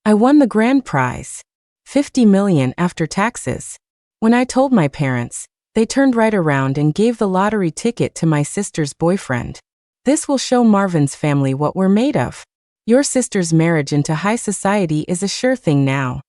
I won the grand prize. 50 million after taxes. When I told my parents, they turned right around and gave the lottery ticket to my sister's boyfriend. This will show Marvin's family what we're made of. Your sister's marriage into high society is a sure thing now.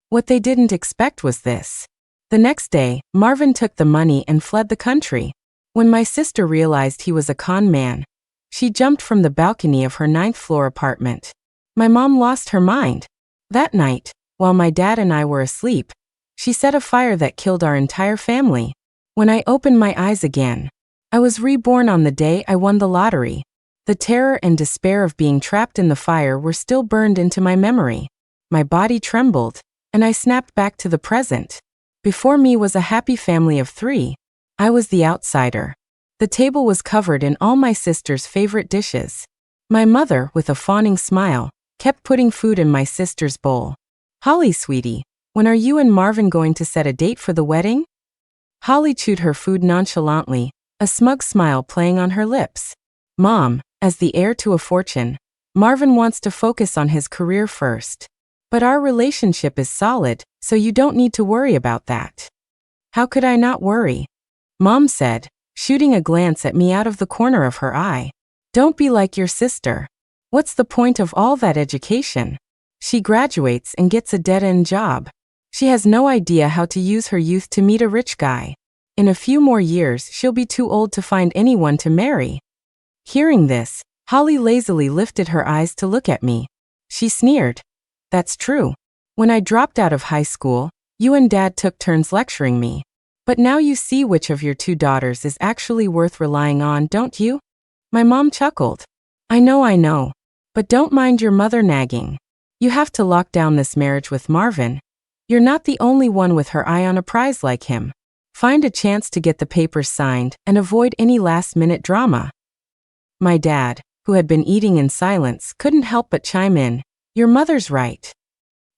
What they didn't expect was this. The next day, Marvin took the money and fled the country. When my sister realized he was a con man, she jumped from the balcony of her 9th-floor apartment. My mom lost her mind. That night, while my dad and I were asleep, she set a fire that killed our entire family. When I opened my eyes again, I was reborn on the day I won the lottery. The terror and despair of being trapped in the fire were still burned into my memory. My body trembled, and I snapped back to the present. Before me was a happy family of 3. I was the outsider. The table was covered in all my sister's favorite dishes. My mother, with a fawning smile, kept putting food in my sister's bowl. Holly, sweetie, when are you and Marvin going to set a date for the wedding? Holly chewed her food nonchalantly, a smug smile playing on her lips. Mom, as the heir to a fortune, Marvin wants to focus on his career first. But our relationship is solid, so you don't need to worry about that. How could I not worry? Mom said, shooting a glance at me out of the corner of her eye. Don't be like your sister. What's the point of all that education? She graduates and gets a dead-end job. She has no idea how to use her youth to meet a rich guy. In a few more years, she'll be too old to find anyone to marry. Hearing this, Holly lazily lifted her eyes to look at me. She sneered. That's true. When I dropped out of high school, you and Dad took turns lecturing me. But now you see which of your 2 daughters is actually worth relying on, don't you? My mom chuckled. I know. But don't mind your mother nagging. You have to lock down this marriage with Marvin. You're not the only one with her eye on a prize like him. Find a chance to get the papers signed and avoid any last-minute drama. My dad, who had been eating in silence, couldn't help but chime in. Your mother's right.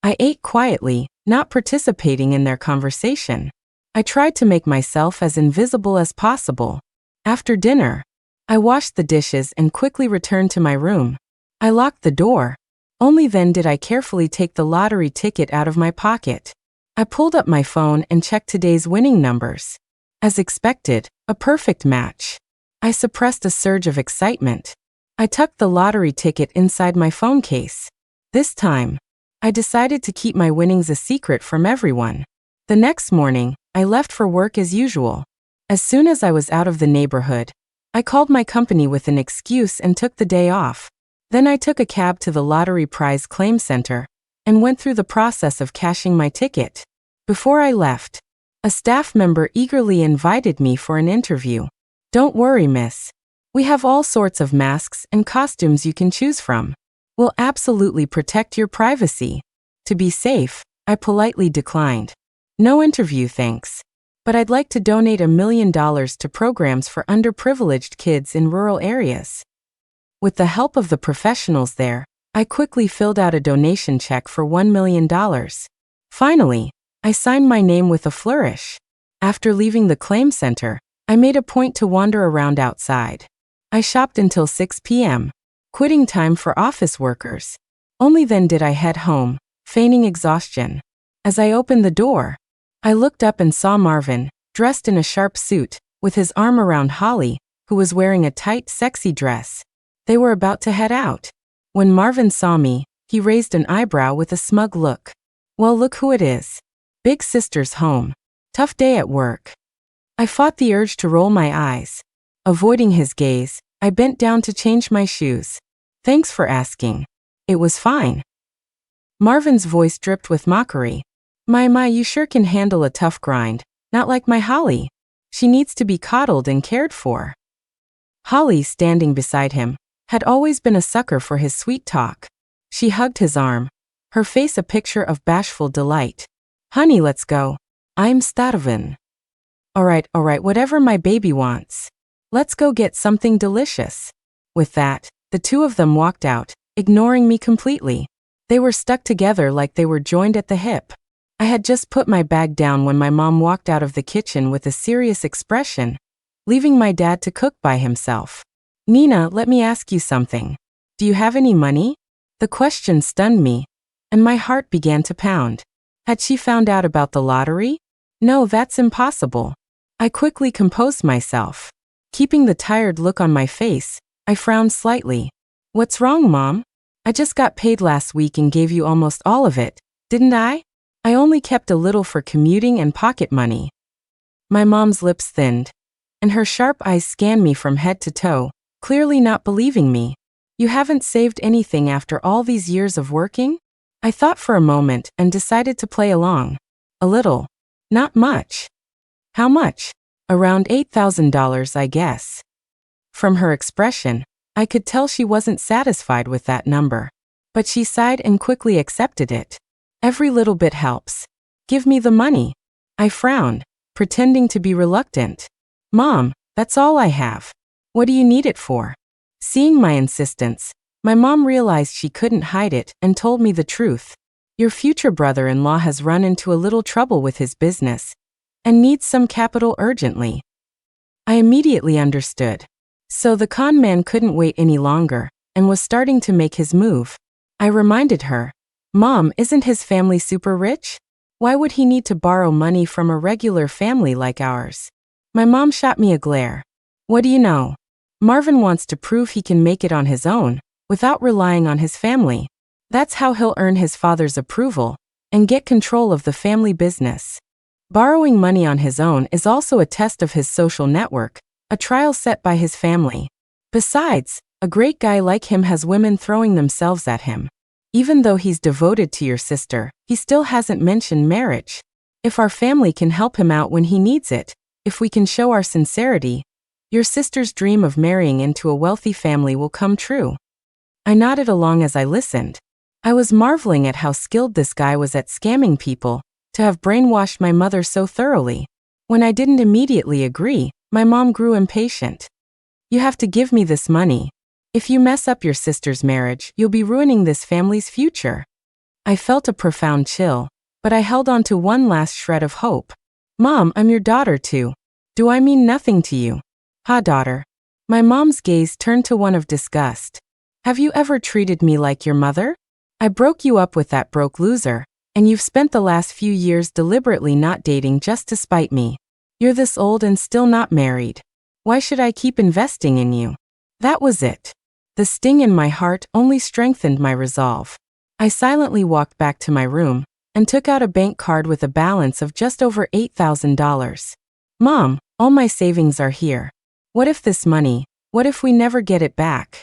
I ate quietly, not participating in their conversation. I tried to make myself as invisible as possible. After dinner, I washed the dishes and quickly returned to my room. I locked the door. Only then did I carefully take the lottery ticket out of my pocket. I pulled up my phone and checked today's winning numbers. As expected, a perfect match. I suppressed a surge of excitement. I tucked the lottery ticket inside my phone case. This time, I decided to keep my winnings a secret from everyone. The next morning, I left for work as usual. As soon as I was out of the neighborhood, I called my company with an excuse and took the day off. Then I took a cab to the lottery prize claim center and went through the process of cashing my ticket. Before I left, a staff member eagerly invited me for an interview. Don't worry, miss. We have all sorts of masks and costumes you can choose from. We'll absolutely protect your privacy. To be safe, I politely declined. No interview, thanks. But I'd like to donate $1 million to programs for underprivileged kids in rural areas. With the help of the professionals there, I quickly filled out a donation check for $1 million. Finally, I signed my name with a flourish. After leaving the claim center, I made a point to wander around outside. I shopped until 6 p.m., quitting time for office workers. Only then did I head home, feigning exhaustion. As I opened the door, I looked up and saw Marvin, dressed in a sharp suit, with his arm around Holly, who was wearing a tight, sexy dress. They were about to head out. When Marvin saw me, he raised an eyebrow with a smug look. Well, look who it is. Big sister's home. Tough day at work. I fought the urge to roll my eyes. Avoiding his gaze, I bent down to change my shoes. Thanks for asking. It was fine. Marvin's voice dripped with mockery. My, you sure can handle a tough grind, not like my Holly. She needs to be coddled and cared for. Holly, standing beside him, had always been a sucker for his sweet talk. She hugged his arm, her face a picture of bashful delight. Honey, let's go. I'm starving. All right, whatever my baby wants. Let's go get something delicious. With that, the 2 of them walked out, ignoring me completely. They were stuck together like they were joined at the hip. I had just put my bag down when my mom walked out of the kitchen with a serious expression, leaving my dad to cook by himself. Nina, let me ask you something. Do you have any money? The question stunned me, and my heart began to pound. Had she found out about the lottery? No, that's impossible. I quickly composed myself. Keeping the tired look on my face, I frowned slightly. What's wrong, Mom? I just got paid last week and gave you almost all of it, didn't I? I only kept a little for commuting and pocket money. My mom's lips thinned, and her sharp eyes scanned me from head to toe, clearly not believing me. You haven't saved anything after all these years of working? I thought for a moment and decided to play along. A little. Not much. How much? Around $8,000, I guess. From her expression, I could tell she wasn't satisfied with that number. But she sighed and quickly accepted it. Every little bit helps. Give me the money. I frowned, pretending to be reluctant. Mom, that's all I have. What do you need it for? Seeing my insistence, my mom realized she couldn't hide it and told me the truth. Your future brother-in-law has run into a little trouble with his business and needs some capital urgently. I immediately understood. So the con man couldn't wait any longer and was starting to make his move. I reminded her, Mom, isn't his family super rich? Why would he need to borrow money from a regular family like ours? My mom shot me a glare. What do you know? Marvin wants to prove he can make it on his own, without relying on his family. That's how he'll earn his father's approval and get control of the family business. Borrowing money on his own is also a test of his social network, a trial set by his family. Besides, a great guy like him has women throwing themselves at him. Even though he's devoted to your sister, he still hasn't mentioned marriage. If our family can help him out when he needs it, if we can show our sincerity, your sister's dream of marrying into a wealthy family will come true. I nodded along as I listened. I was marveling at how skilled this guy was at scamming people, to have brainwashed my mother so thoroughly. When I didn't immediately agree, my mom grew impatient. You have to give me this money. If you mess up your sister's marriage, you'll be ruining this family's future. I felt a profound chill, but I held on to one last shred of hope. Mom, I'm your daughter too. Do I mean nothing to you? Ha, daughter. My mom's gaze turned to one of disgust. Have you ever treated me like your mother? I broke you up with that broke loser, and you've spent the last few years deliberately not dating just to spite me. You're this old and still not married. Why should I keep investing in you? That was it. The sting in my heart only strengthened my resolve. I silently walked back to my room and took out a bank card with a balance of just over $8,000. Mom, all my savings are here. What if what if we never get it back?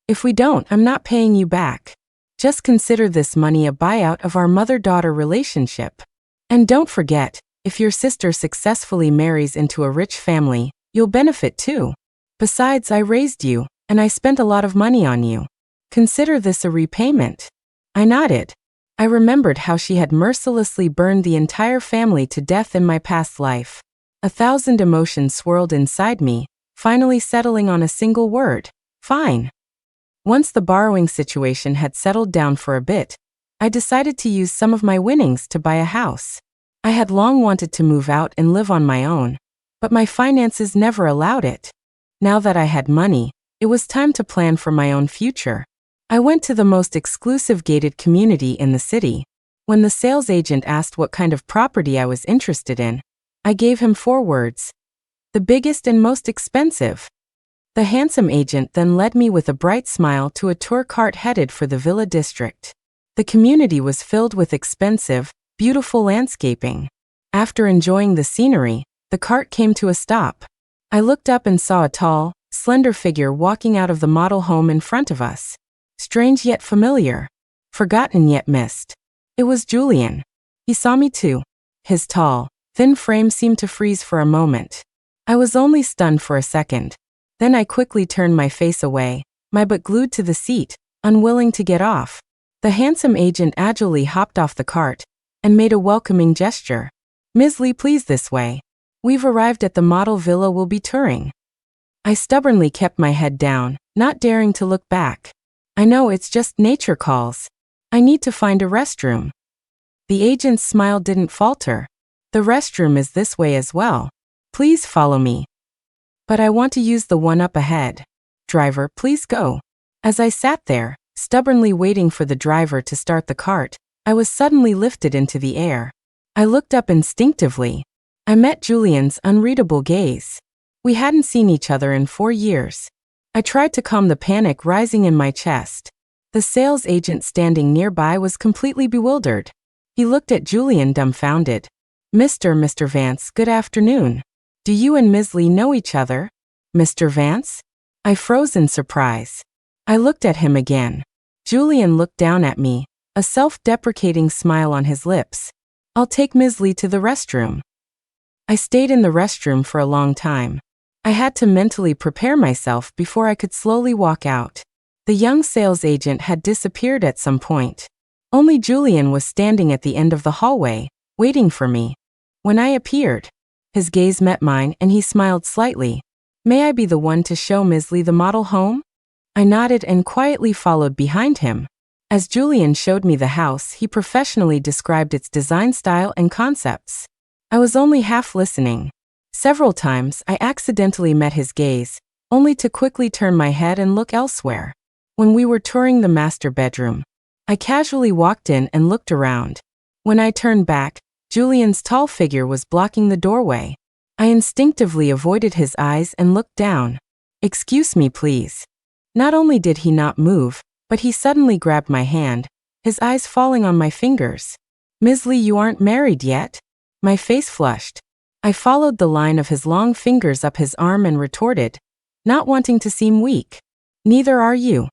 If we don't, I'm not paying you back. Just consider this money a buyout of our mother-daughter relationship. And don't forget, if your sister successfully marries into a rich family, you'll benefit too. Besides, I raised you, and I spent a lot of money on you. Consider this a repayment. I nodded. I remembered how she had mercilessly burned the entire family to death in my past life. 1,000 emotions swirled inside me, finally settling on a single word: fine. Once the borrowing situation had settled down for a bit, I decided to use some of my winnings to buy a house. I had long wanted to move out and live on my own, but my finances never allowed it. Now that I had money, it was time to plan for my own future. I went to the most exclusive gated community in the city. When the sales agent asked what kind of property I was interested in, I gave him 4 words: the biggest and most expensive. The handsome agent then led me with a bright smile to a tour cart headed for the Villa District. The community was filled with expensive, beautiful landscaping. After enjoying the scenery, the cart came to a stop. I looked up and saw a tall, slender figure walking out of the model home in front of us. Strange yet familiar. Forgotten yet missed. It was Julian. He saw me too. His tall, thin frame seemed to freeze for a moment. I was only stunned for a second. Then I quickly turned my face away, my butt glued to the seat, unwilling to get off. The handsome agent agilely hopped off the cart and made a welcoming gesture. Ms. Lee, please this way. We've arrived at the model villa we'll be touring. I stubbornly kept my head down, not daring to look back. I know, it's just nature calls. I need to find a restroom. The agent's smile didn't falter. The restroom is this way as well. Please follow me. But I want to use the one up ahead. Driver, please go. As I sat there, stubbornly waiting for the driver to start the cart, I was suddenly lifted into the air. I looked up instinctively. I met Julian's unreadable gaze. We hadn't seen each other in 4 years. I tried to calm the panic rising in my chest. The sales agent standing nearby was completely bewildered. He looked at Julian dumbfounded. Mr. Vance, good afternoon. Do you and Ms. Lee know each other? Mr. Vance? I froze in surprise. I looked at him again. Julian looked down at me, a self-deprecating smile on his lips. I'll take Ms. Lee to the restroom. I stayed in the restroom for a long time. I had to mentally prepare myself before I could slowly walk out. The young sales agent had disappeared at some point. Only Julian was standing at the end of the hallway, waiting for me. When I appeared, his gaze met mine and he smiled slightly. May I be the one to show Ms. Lee the model home? I nodded and quietly followed behind him. As Julian showed me the house, he professionally described its design style and concepts. I was only half listening. Several times, I accidentally met his gaze, only to quickly turn my head and look elsewhere. When we were touring the master bedroom, I casually walked in and looked around. When I turned back, Julian's tall figure was blocking the doorway. I instinctively avoided his eyes and looked down. Excuse me, please. Not only did he not move, but he suddenly grabbed my hand, his eyes falling on my fingers. Ms. Lee, you aren't married yet? My face flushed. I followed the line of his long fingers up his arm and retorted, not wanting to seem weak. Neither are you.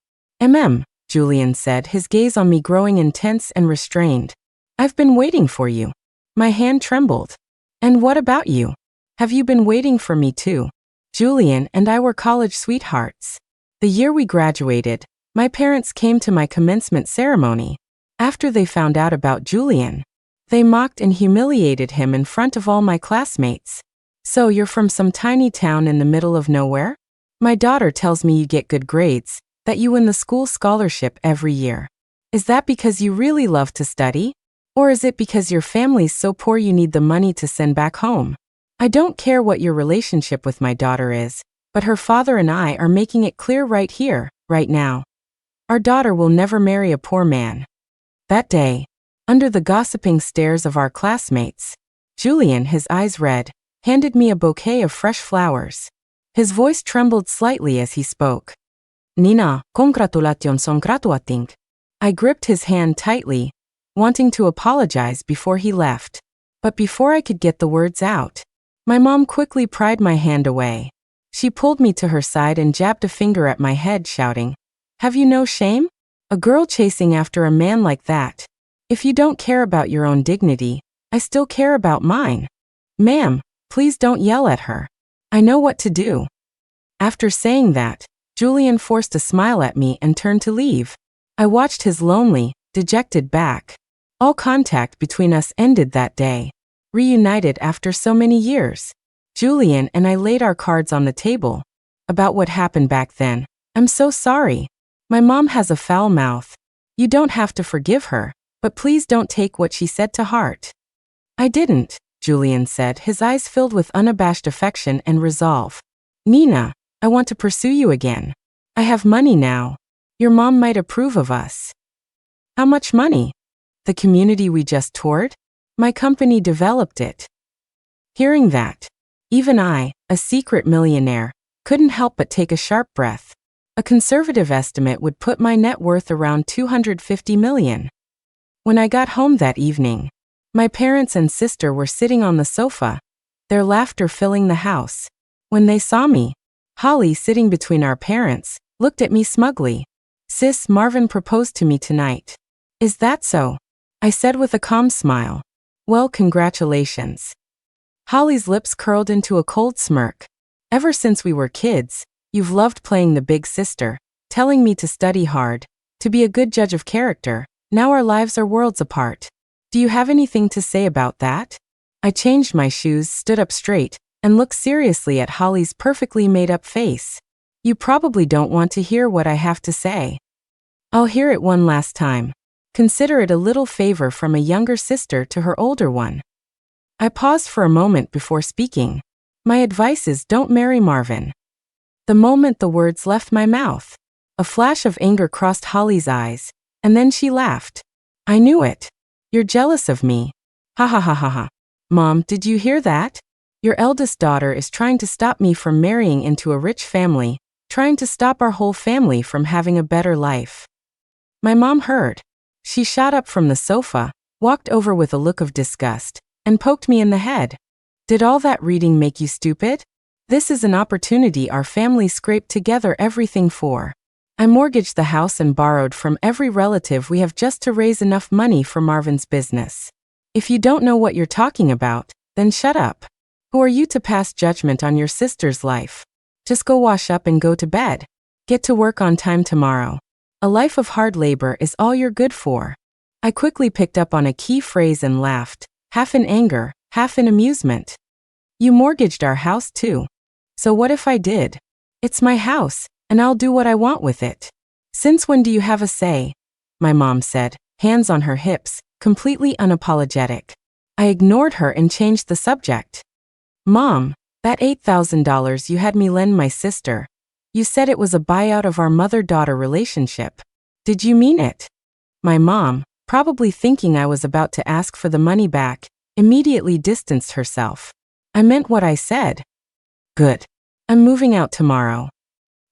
Julian said, his gaze on me growing intense and restrained. I've been waiting for you. My hand trembled. And what about you? Have you been waiting for me too? Julian and I were college sweethearts. The year we graduated, my parents came to my commencement ceremony. After they found out about Julian, they mocked and humiliated him in front of all my classmates. So you're from some tiny town in the middle of nowhere? My daughter tells me you get good grades, that you win the school scholarship every year. Is that because you really love to study? Or is it because your family's so poor you need the money to send back home? I don't care what your relationship with my daughter is, but her father and I are making it clear right here, right now. Our daughter will never marry a poor man. That day, under the gossiping stares of our classmates, Julian, his eyes red, handed me a bouquet of fresh flowers. His voice trembled slightly as he spoke. Nina, congratulations son graduating. I gripped his hand tightly, wanting to apologize before he left. But before I could get the words out, my mom quickly pried my hand away. She pulled me to her side and jabbed a finger at my head, shouting, "Have you no shame? A girl chasing after a man like that. If you don't care about your own dignity, I still care about mine. Ma'am, please don't yell at her. I know what to do." After saying that, Julian forced a smile at me and turned to leave. I watched his lonely, dejected back. All contact between us ended that day. Reunited after so many years, Julian and I laid our cards on the table. About what happened back then, I'm so sorry. My mom has a foul mouth. You don't have to forgive her, but please don't take what she said to heart. I didn't, Julian said, his eyes filled with unabashed affection and resolve. Nina, I want to pursue you again. I have money now. Your mom might approve of us. How much money? The community we just toured? My company developed it. Hearing that, even I, a secret millionaire, couldn't help but take a sharp breath. A conservative estimate would put my net worth around $250 million. When I got home that evening, my parents and sister were sitting on the sofa, their laughter filling the house. When they saw me, Holly, sitting between our parents, looked at me smugly. "Sis, Marvin proposed to me tonight." "Is that so?" I said with a calm smile. "Well, congratulations." Holly's lips curled into a cold smirk. "Ever since we were kids, you've loved playing the big sister, telling me to study hard, to be a good judge of character. Now our lives are worlds apart. Do you have anything to say about that?" I changed my shoes, stood up straight, and looked seriously at Holly's perfectly made-up face. "You probably don't want to hear what I have to say. I'll hear it one last time. Consider it a little favor from a younger sister to her older one." I paused for a moment before speaking. "My advice is don't marry Marvin." The moment the words left my mouth, a flash of anger crossed Holly's eyes, and then she laughed. I knew it. You're jealous of me. Ha ha ha ha ha. Mom, did you hear that? Your eldest daughter is trying to stop me from marrying into a rich family, trying to stop our whole family from having a better life. My mom heard. She shot up from the sofa, walked over with a look of disgust, and poked me in the head. Did all that reading make you stupid? This is an opportunity our family scraped together everything for. I mortgaged the house and borrowed from every relative we have just to raise enough money for Marvin's business. If you don't know what you're talking about, then shut up. Who are you to pass judgment on your sister's life? Just go wash up and go to bed. Get to work on time tomorrow. A life of hard labor is all you're good for. I quickly picked up on a key phrase and laughed, half in anger, half in amusement. You mortgaged our house too. So what if I did? It's my house, and I'll do what I want with it. Since when do you have a say? My mom said, hands on her hips, completely unapologetic. I ignored her and changed the subject. Mom, that $8,000 you had me lend my sister, you said it was a buyout of our mother-daughter relationship. Did you mean it? My mom, probably thinking I was about to ask for the money back, immediately distanced herself. I meant what I said. Good. I'm moving out tomorrow.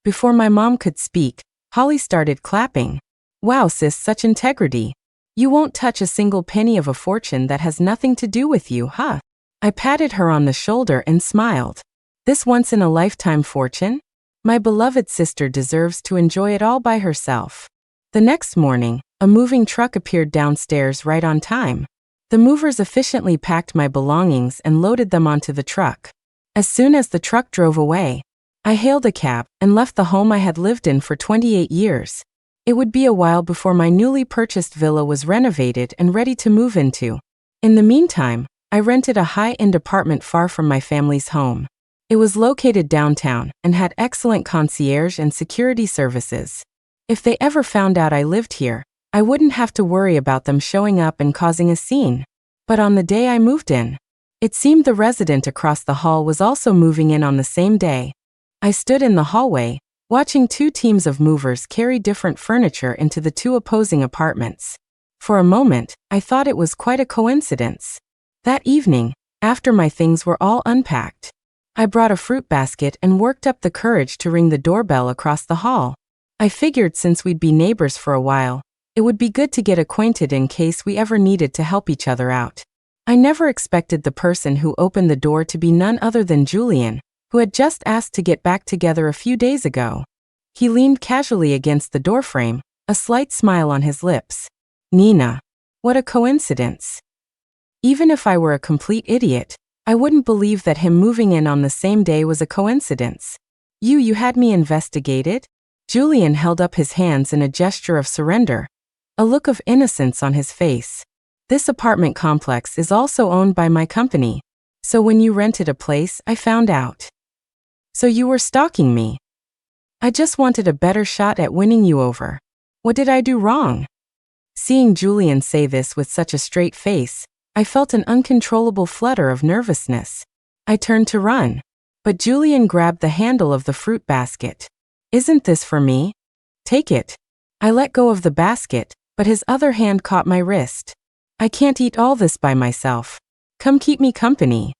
Before my mom could speak, Holly started clapping. Wow sis, such integrity. You won't touch a single penny of a fortune that has nothing to do with you, huh? I patted her on the shoulder and smiled. This once-in-a-lifetime fortune? My beloved sister deserves to enjoy it all by herself. The next morning, a moving truck appeared downstairs right on time. The movers efficiently packed my belongings and loaded them onto the truck. As soon as the truck drove away, I hailed a cab and left the home I had lived in for 28 years. It would be a while before my newly purchased villa was renovated and ready to move into. In the meantime, I rented a high-end apartment far from my family's home. It was located downtown and had excellent concierge and security services. If they ever found out I lived here, I wouldn't have to worry about them showing up and causing a scene. But on the day I moved in, it seemed the resident across the hall was also moving in on the same day. I stood in the hallway, watching two teams of movers carry different furniture into the two opposing apartments. For a moment, I thought it was quite a coincidence. That evening, after my things were all unpacked, I brought a fruit basket and worked up the courage to ring the doorbell across the hall. I figured since we'd be neighbors for a while, it would be good to get acquainted in case we ever needed to help each other out. I never expected the person who opened the door to be none other than Julian, who had just asked to get back together a few days ago. He leaned casually against the doorframe, a slight smile on his lips. Nina. What a coincidence. Even if I were a complete idiot, I wouldn't believe that him moving in on the same day was a coincidence. You had me investigated? Julian held up his hands in a gesture of surrender, a look of innocence on his face. This apartment complex is also owned by my company, so when you rented a place, I found out. So you were stalking me. I just wanted a better shot at winning you over. What did I do wrong? Seeing Julian say this with such a straight face, I felt an uncontrollable flutter of nervousness. I turned to run, but Julian grabbed the handle of the fruit basket. Isn't this for me? Take it. I let go of the basket, but his other hand caught my wrist. I can't eat all this by myself. Come keep me company.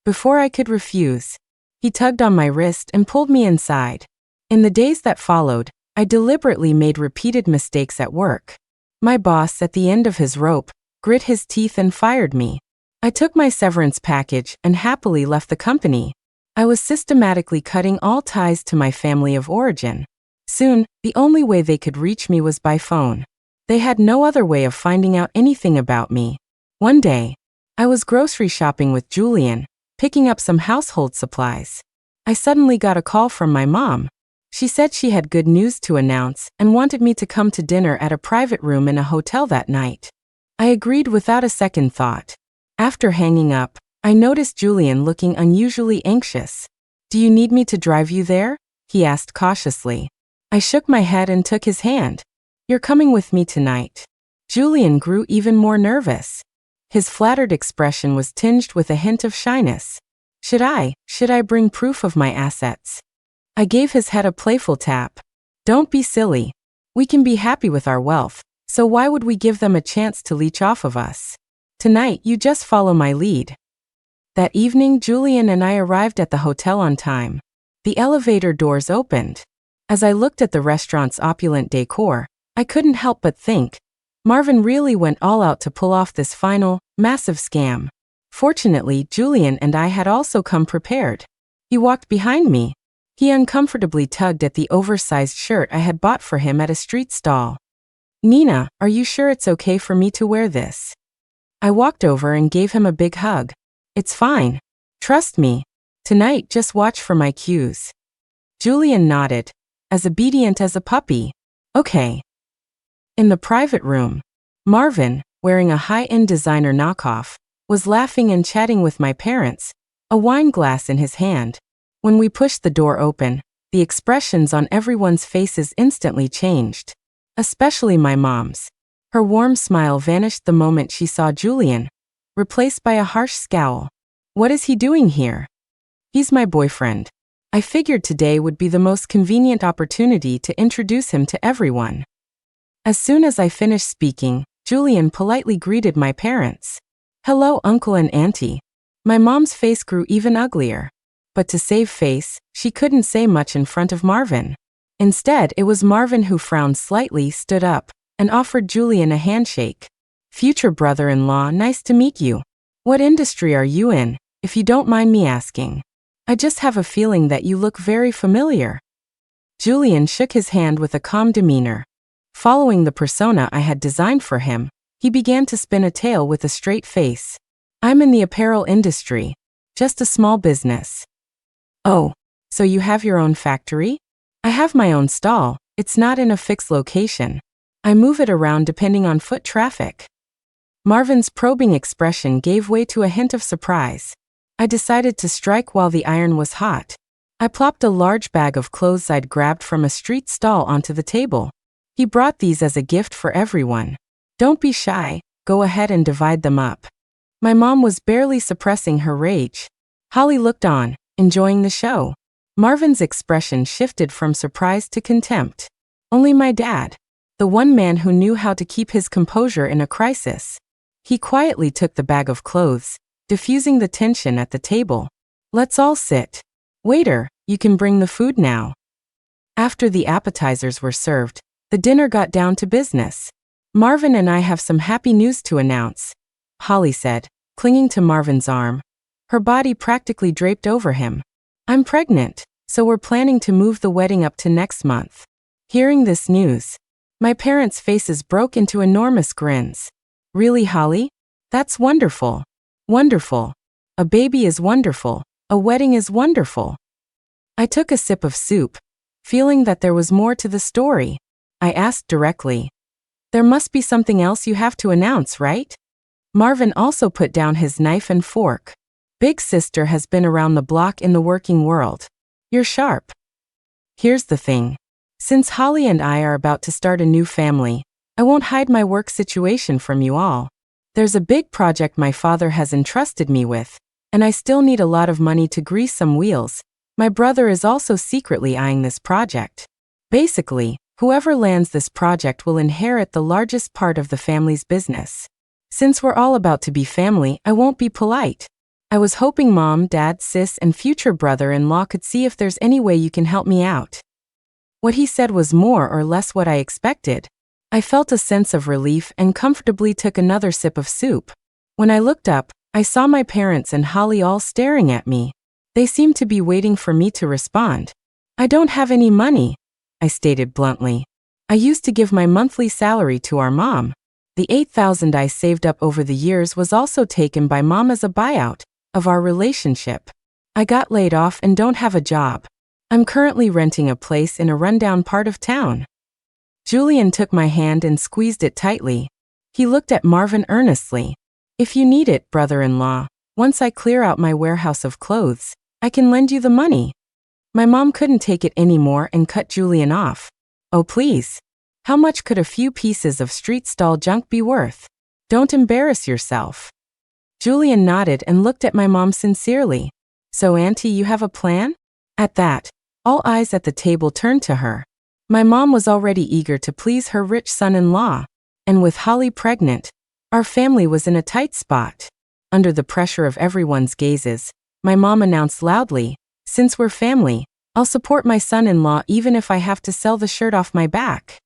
Before I could refuse, he tugged on my wrist and pulled me inside. In the days that followed, I deliberately made repeated mistakes at work. My boss, at the end of his rope, grit his teeth and fired me. I took my severance package and happily left the company. I was systematically cutting all ties to my family of origin. Soon, the only way they could reach me was by phone. They had no other way of finding out anything about me. One day, I was grocery shopping with Julian, picking up some household supplies. I suddenly got a call from my mom. She said she had good news to announce and wanted me to come to dinner at a private room in a hotel that night. I agreed without a second thought. After hanging up, I noticed Julian looking unusually anxious. Do you need me to drive you there? He asked cautiously. I shook my head and took his hand. You're coming with me tonight. Julian grew even more nervous. His flattered expression was tinged with a hint of shyness. Should I bring proof of my assets? I gave his head a playful tap. Don't be silly. We can be happy with our wealth, So why would we give them a chance to leech off of us? Tonight, you just follow my lead. That evening, Julian and I arrived at the hotel on time. The elevator doors opened. As I looked at the restaurant's opulent decor, I couldn't help but think, Marvin really went all out to pull off this final, massive scam. Fortunately, Julian and I had also come prepared. He walked behind me. He uncomfortably tugged at the oversized shirt I had bought for him at a street stall. Nina, are you sure it's okay for me to wear this? I walked over and gave him a big hug. It's fine. Trust me. Tonight, just watch for my cues. Julian nodded, as obedient as a puppy. Okay. In the private room, Marvin, wearing a high-end designer knockoff, was laughing and chatting with my parents, a wine glass in his hand. When we pushed the door open, the expressions on everyone's faces instantly changed, especially my mom's. Her warm smile vanished the moment she saw Julian, replaced by a harsh scowl. What is he doing here? He's my boyfriend. I figured today would be the most convenient opportunity to introduce him to everyone. As soon as I finished speaking, Julian politely greeted my parents. Hello, Uncle and Auntie. My mom's face grew even uglier. But to save face, she couldn't say much in front of Marvin. Instead, it was Marvin who frowned slightly, stood up, and offered Julian a handshake. Future brother-in-law, nice to meet you. What industry are you in, if you don't mind me asking? I just have a feeling that you look very familiar. Julian shook his hand with a calm demeanor. Following the persona I had designed for him, he began to spin a tale with a straight face. I'm in the apparel industry. Just a small business. Oh, so you have your own factory? I have my own stall. It's not in a fixed location. I move it around depending on foot traffic. Marvin's probing expression gave way to a hint of surprise. I decided to strike while the iron was hot. I plopped a large bag of clothes I'd grabbed from a street stall onto the table. He brought these as a gift for everyone. Don't be shy, go ahead and divide them up. My mom was barely suppressing her rage. Holly looked on, enjoying the show. Marvin's expression shifted from surprise to contempt. Only my dad, the one man who knew how to keep his composure in a crisis. He quietly took the bag of clothes, diffusing the tension at the table. Let's all sit. Waiter, you can bring the food now. After the appetizers were served, the dinner got down to business. Marvin and I have some happy news to announce, Holly said, clinging to Marvin's arm, her body practically draped over him. I'm pregnant, so we're planning to move the wedding up to next month. Hearing this news, my parents' faces broke into enormous grins. Really, Holly? That's wonderful. Wonderful. A baby is wonderful. A wedding is wonderful. I took a sip of soup, feeling that there was more to the story. I asked directly. There must be something else you have to announce, right? Marvin also put down his knife and fork. Big sister has been around the block in the working world. You're sharp. Here's the thing. Since Holly and I are about to start a new family, I won't hide my work situation from you all. There's a big project my father has entrusted me with, and I still need a lot of money to grease some wheels. My brother is also secretly eyeing this project. Basically, whoever lands this project will inherit the largest part of the family's business. Since we're all about to be family, I won't be polite. I was hoping Mom, Dad, Sis, and future brother-in-law could see if there's any way you can help me out. What he said was more or less what I expected. I felt a sense of relief and comfortably took another sip of soup. When I looked up, I saw my parents and Holly all staring at me. They seemed to be waiting for me to respond. I don't have any money, I stated bluntly. I used to give my monthly salary to our mom. The $8,000 I saved up over the years was also taken by Mom as a buyout of our relationship. I got laid off and don't have a job. I'm currently renting a place in a rundown part of town. Julian took my hand and squeezed it tightly. He looked at Marvin earnestly. If you need it, brother-in-law, once I clear out my warehouse of clothes, I can lend you the money. My mom couldn't take it anymore and cut Julian off. Oh please. How much could a few pieces of street stall junk be worth? Don't embarrass yourself. Julian nodded and looked at my mom sincerely. So Auntie, you have a plan? At that, all eyes at the table turned to her. My mom was already eager to please her rich son-in-law. And with Holly pregnant, our family was in a tight spot. Under the pressure of everyone's gazes, my mom announced loudly, "Since we're family, I'll support my son-in-law even if I have to sell the shirt off my back."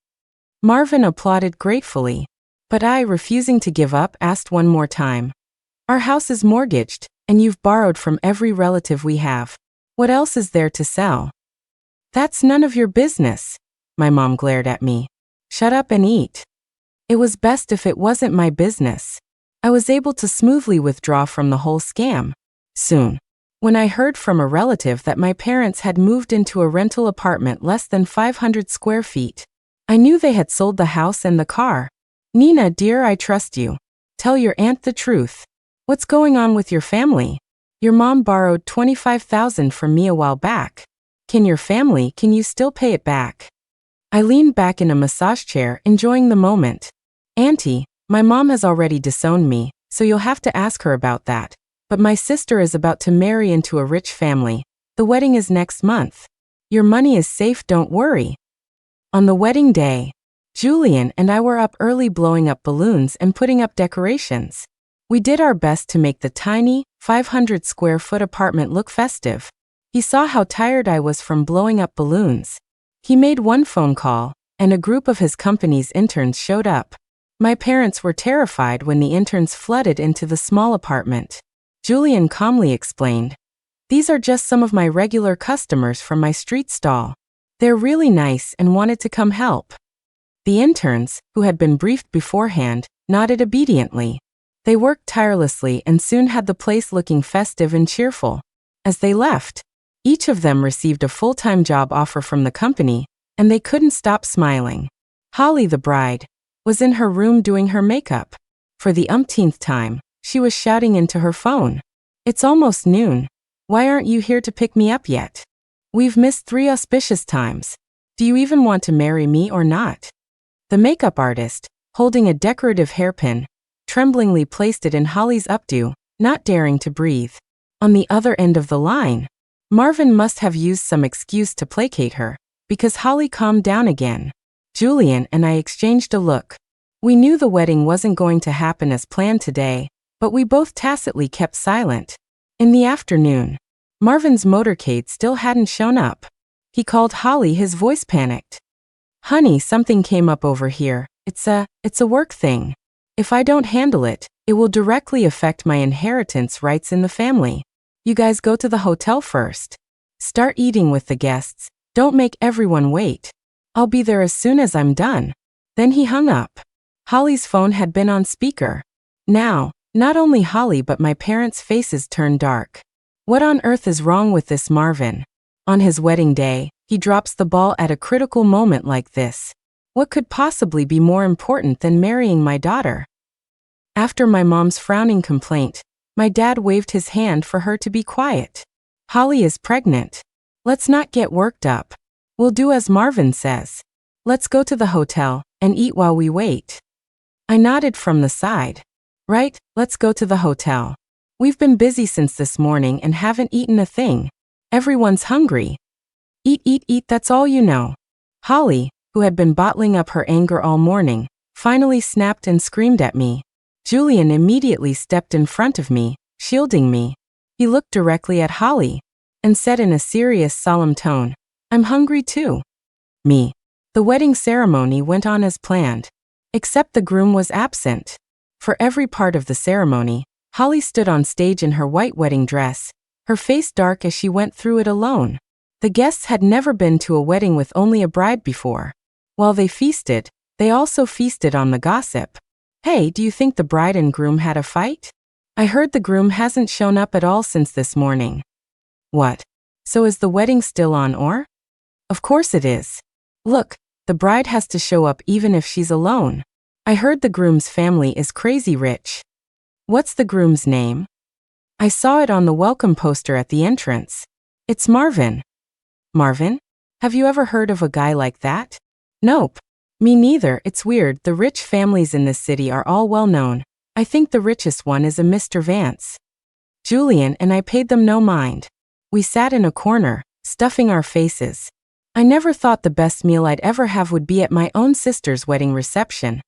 Marvin applauded gratefully, but I, refusing to give up, asked one more time. "Our house is mortgaged, and you've borrowed from every relative we have. What else is there to sell?" "That's none of your business," my mom glared at me. "Shut up and eat." It was best if it wasn't my business. I was able to smoothly withdraw from the whole scam. Soon, when I heard from a relative that my parents had moved into a rental apartment less than 500 square feet, I knew they had sold the house and the car. "Nina, dear, I trust you. Tell your aunt the truth. What's going on with your family? Your mom borrowed $25,000 from me a while back. Can you still pay it back?" I leaned back in a massage chair, enjoying the moment. "Auntie, my mom has already disowned me, so you'll have to ask her about that. But my sister is about to marry into a rich family. The wedding is next month. Your money is safe, don't worry." On the wedding day, Julian and I were up early blowing up balloons and putting up decorations. We did our best to make the tiny, 500 square foot apartment look festive. He saw how tired I was from blowing up balloons. He made one phone call, and a group of his company's interns showed up. My parents were terrified when the interns flooded into the small apartment. Julian calmly explained, "These are just some of my regular customers from my street stall. They're really nice and wanted to come help." The interns, who had been briefed beforehand, nodded obediently. They worked tirelessly and soon had the place looking festive and cheerful. As they left, each of them received a full-time job offer from the company, and they couldn't stop smiling. Holly, the bride, was in her room doing her makeup. For the umpteenth time, she was shouting into her phone, "It's almost noon. Why aren't you here to pick me up yet? We've missed 3 auspicious times. Do you even want to marry me or not?" The makeup artist, holding a decorative hairpin, tremblingly placed it in Holly's updo, not daring to breathe. On the other end of the line, Marvin must have used some excuse to placate her, because Holly calmed down again. Julian and I exchanged a look. We knew the wedding wasn't going to happen as planned today, but we both tacitly kept silent. In the afternoon, Marvin's motorcade still hadn't shown up. He called Holly, his voice panicked. "Honey, something came up over here. It's a work thing. If I don't handle it, it will directly affect my inheritance rights in the family. You guys go to the hotel first. Start eating with the guests. Don't make everyone wait. I'll be there as soon as I'm done." Then he hung up. Holly's phone had been on speaker. Now, not only Holly but my parents' faces turned dark. What on earth is wrong with this Marvin? On his wedding day, he drops the ball at a critical moment like this. What could possibly be more important than marrying my daughter? After my mom's frowning complaint, my dad waved his hand for her to be quiet. "Holly is pregnant. Let's not get worked up. We'll do as Marvin says. Let's go to the hotel and eat while we wait." I nodded from the side. "Right, let's go to the hotel. We've been busy since this morning and haven't eaten a thing. Everyone's hungry." "Eat, eat, eat, that's all you know." Holly, who had been bottling up her anger all morning, finally snapped and screamed at me. Julian immediately stepped in front of me, shielding me. He looked directly at Holly and said in a serious, solemn tone, "I'm hungry too." Me. The wedding ceremony went on as planned, except the groom was absent. For every part of the ceremony, Holly stood on stage in her white wedding dress, her face dark as she went through it alone. The guests had never been to a wedding with only a bride before. While they feasted, they also feasted on the gossip. "Hey, do you think the bride and groom had a fight? I heard the groom hasn't shown up at all since this morning." "What? So is the wedding still on or?" "Of course it is. Look, the bride has to show up even if she's alone. I heard the groom's family is crazy rich." "What's the groom's name?" "I saw it on the welcome poster at the entrance. It's Marvin." "Marvin? Have you ever heard of a guy like that?" "Nope. Me neither. It's weird. The rich families in this city are all well known. I think the richest one is a Mr. Vance." Julian and I paid them no mind. We sat in a corner, stuffing our faces. I never thought the best meal I'd ever have would be at my own sister's wedding reception.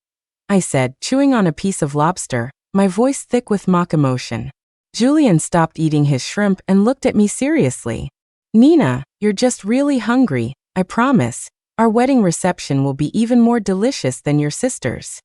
I said, chewing on a piece of lobster, my voice thick with mock emotion. Julian stopped eating his shrimp and looked at me seriously. Nina, you're just really hungry, I promise. Our wedding reception will be even more delicious than your sister's.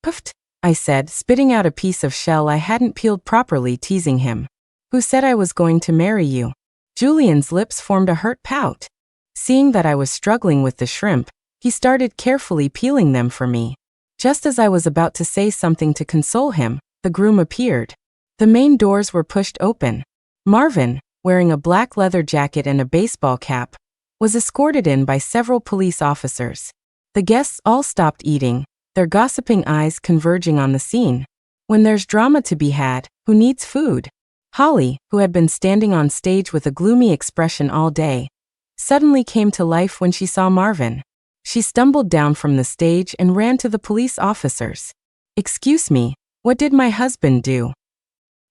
Puffed, I said, spitting out a piece of shell I hadn't peeled properly, teasing him. Who said I was going to marry you? Julian's lips formed a hurt pout. Seeing that I was struggling with the shrimp, he started carefully peeling them for me. Just as I was about to say something to console him, the groom appeared. The main doors were pushed open. Marvin, wearing a black leather jacket and a baseball cap, was escorted in by several police officers. The guests all stopped eating, their gossiping eyes converging on the scene. When there's drama to be had, who needs food? Holly, who had been standing on stage with a gloomy expression all day, suddenly came to life when she saw Marvin. She stumbled down from the stage and ran to the police officers. Excuse me, what did my husband do?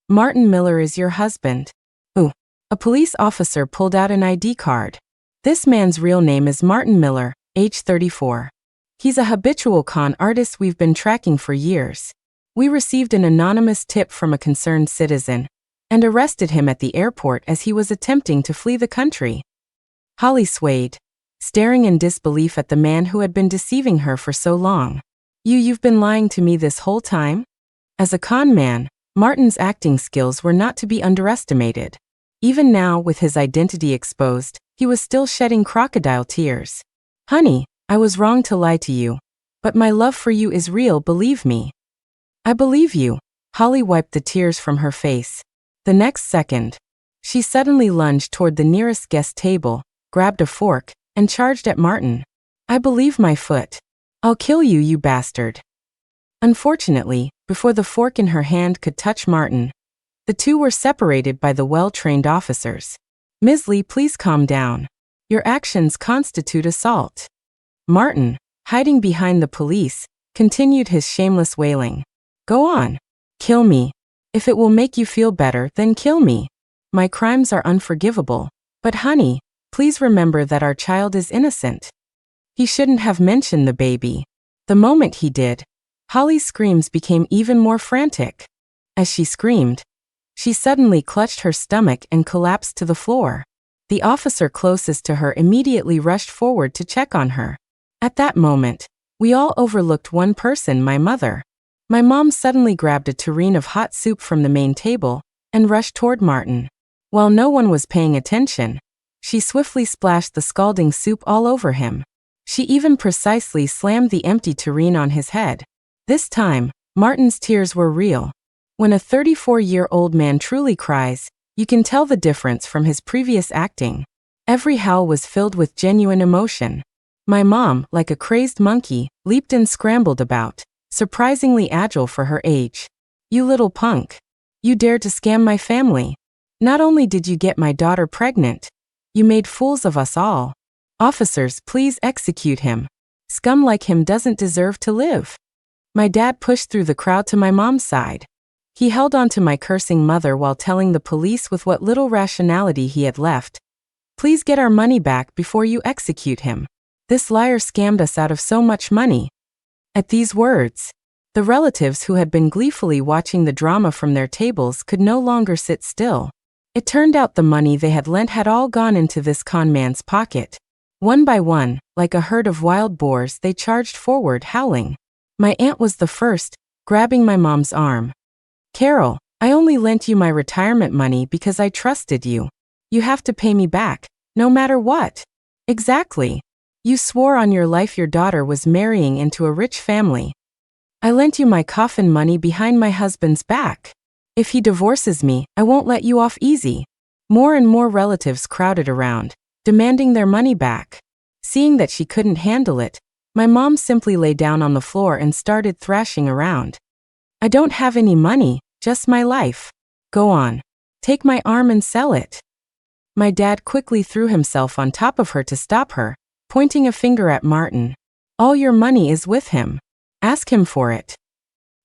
Martin Miller is your husband. Ooh. A police officer pulled out an ID card. This man's real name is Martin Miller, age 34. He's a habitual con artist we've been tracking for years. We received an anonymous tip from a concerned citizen and arrested him at the airport as he was attempting to flee the country. Holly swayed, staring in disbelief at the man who had been deceiving her for so long. You've been lying to me this whole time? As a con man, Martin's acting skills were not to be underestimated. Even now, with his identity exposed, he was still shedding crocodile tears. Honey, I was wrong to lie to you, but my love for you is real, believe me. I believe you. Holly wiped the tears from her face. The next second, she suddenly lunged toward the nearest guest table, grabbed a fork, and charged at Martin. I believe my foot. I'll kill you, you bastard. Unfortunately, before the fork in her hand could touch Martin, the two were separated by the well-trained officers. Ms. Lee, please calm down. Your actions constitute assault. Martin, hiding behind the police, continued his shameless wailing. Go on. Kill me. If it will make you feel better, then kill me. My crimes are unforgivable. But honey, please remember that our child is innocent. He shouldn't have mentioned the baby. The moment he did, Holly's screams became even more frantic. As she screamed, she suddenly clutched her stomach and collapsed to the floor. The officer closest to her immediately rushed forward to check on her. At that moment, we all overlooked one person, my mother. My mom suddenly grabbed a tureen of hot soup from the main table and rushed toward Martin. While no one was paying attention, she swiftly splashed the scalding soup all over him. She even precisely slammed the empty tureen on his head. This time, Martin's tears were real. When a 34-year-old man truly cries, you can tell the difference from his previous acting. Every howl was filled with genuine emotion. My mom, like a crazed monkey, leaped and scrambled about, surprisingly agile for her age. You little punk. You dared to scam my family. Not only did you get my daughter pregnant, you made fools of us all. Officers, please execute him. Scum like him doesn't deserve to live. My dad pushed through the crowd to my mom's side. He held on to my cursing mother while telling the police with what little rationality he had left. Please get our money back before you execute him. This liar scammed us out of so much money. At these words, the relatives who had been gleefully watching the drama from their tables could no longer sit still. It turned out the money they had lent had all gone into this con man's pocket. One by one, like a herd of wild boars, they charged forward, howling. My aunt was the first, grabbing my mom's arm. Carol, I only lent you my retirement money because I trusted you. You have to pay me back, no matter what. Exactly. You swore on your life your daughter was marrying into a rich family. I lent you my coffin money behind my husband's back. If he divorces me, I won't let you off easy. More and more relatives crowded around, demanding their money back. Seeing that she couldn't handle it, my mom simply lay down on the floor and started thrashing around. I don't have any money, just my life. Go on. Take my arm and sell it. My dad quickly threw himself on top of her to stop her, pointing a finger at Martin. All your money is with him. Ask him for it.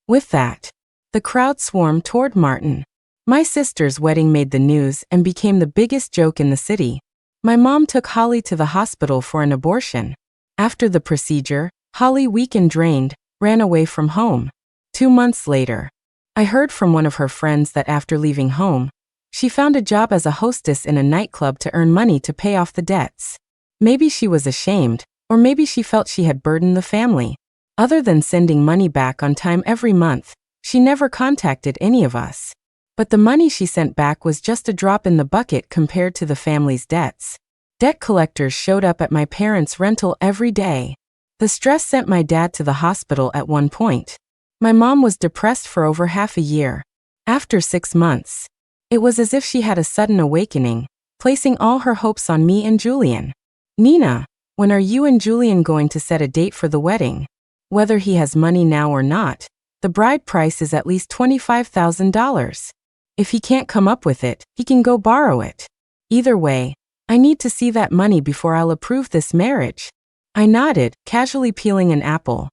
With that, the crowd swarmed toward Martin. My sister's wedding made the news and became the biggest joke in the city. My mom took Holly to the hospital for an abortion. After the procedure, Holly, weak and drained, ran away from home. 2 months later, I heard from one of her friends that after leaving home, she found a job as a hostess in a nightclub to earn money to pay off the debts. Maybe she was ashamed, or maybe she felt she had burdened the family. Other than sending money back on time every month, she never contacted any of us. But the money she sent back was just a drop in the bucket compared to the family's debts. Debt collectors showed up at my parents' rental every day. The stress sent my dad to the hospital at one point. My mom was depressed for over half a year. After 6 months, it was as if she had a sudden awakening, placing all her hopes on me and Julian. Nina, when are you and Julian going to set a date for the wedding? Whether he has money now or not, the bride price is at least $25,000. If he can't come up with it, he can go borrow it. Either way, I need to see that money before I'll approve this marriage. I nodded, casually peeling an apple.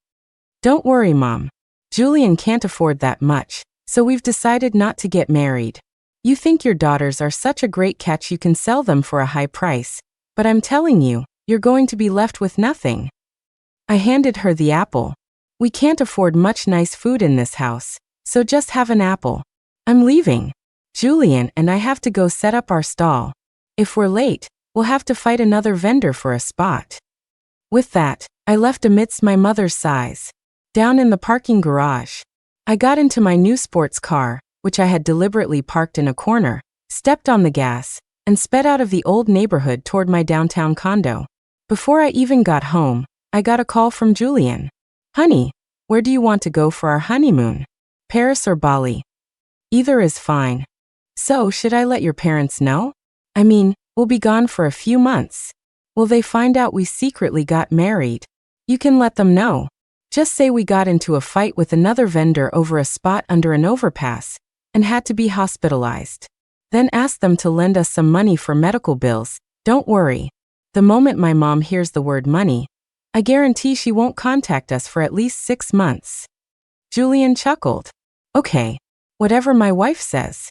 Don't worry, Mom. Julian can't afford that much, so we've decided not to get married. You think your daughters are such a great catch you can sell them for a high price, but I'm telling you, you're going to be left with nothing. I handed her the apple. We can't afford much nice food in this house, so just have an apple. I'm leaving. Julian and I have to go set up our stall. If we're late, we'll have to fight another vendor for a spot. With that, I left amidst my mother's sighs. Down in the parking garage, I got into my new sports car, which I had deliberately parked in a corner, stepped on the gas, and sped out of the old neighborhood toward my downtown condo. Before I even got home, I got a call from Julian. Honey, where do you want to go for our honeymoon? Paris or Bali? Either is fine. So, should I let your parents know? I mean, we'll be gone for a few months. Will they find out we secretly got married? You can let them know. Just say we got into a fight with another vendor over a spot under an overpass and had to be hospitalized. Then ask them to lend us some money for medical bills. Don't worry. The moment my mom hears the word money, I guarantee she won't contact us for at least 6 months. Julian chuckled. Okay, whatever my wife says.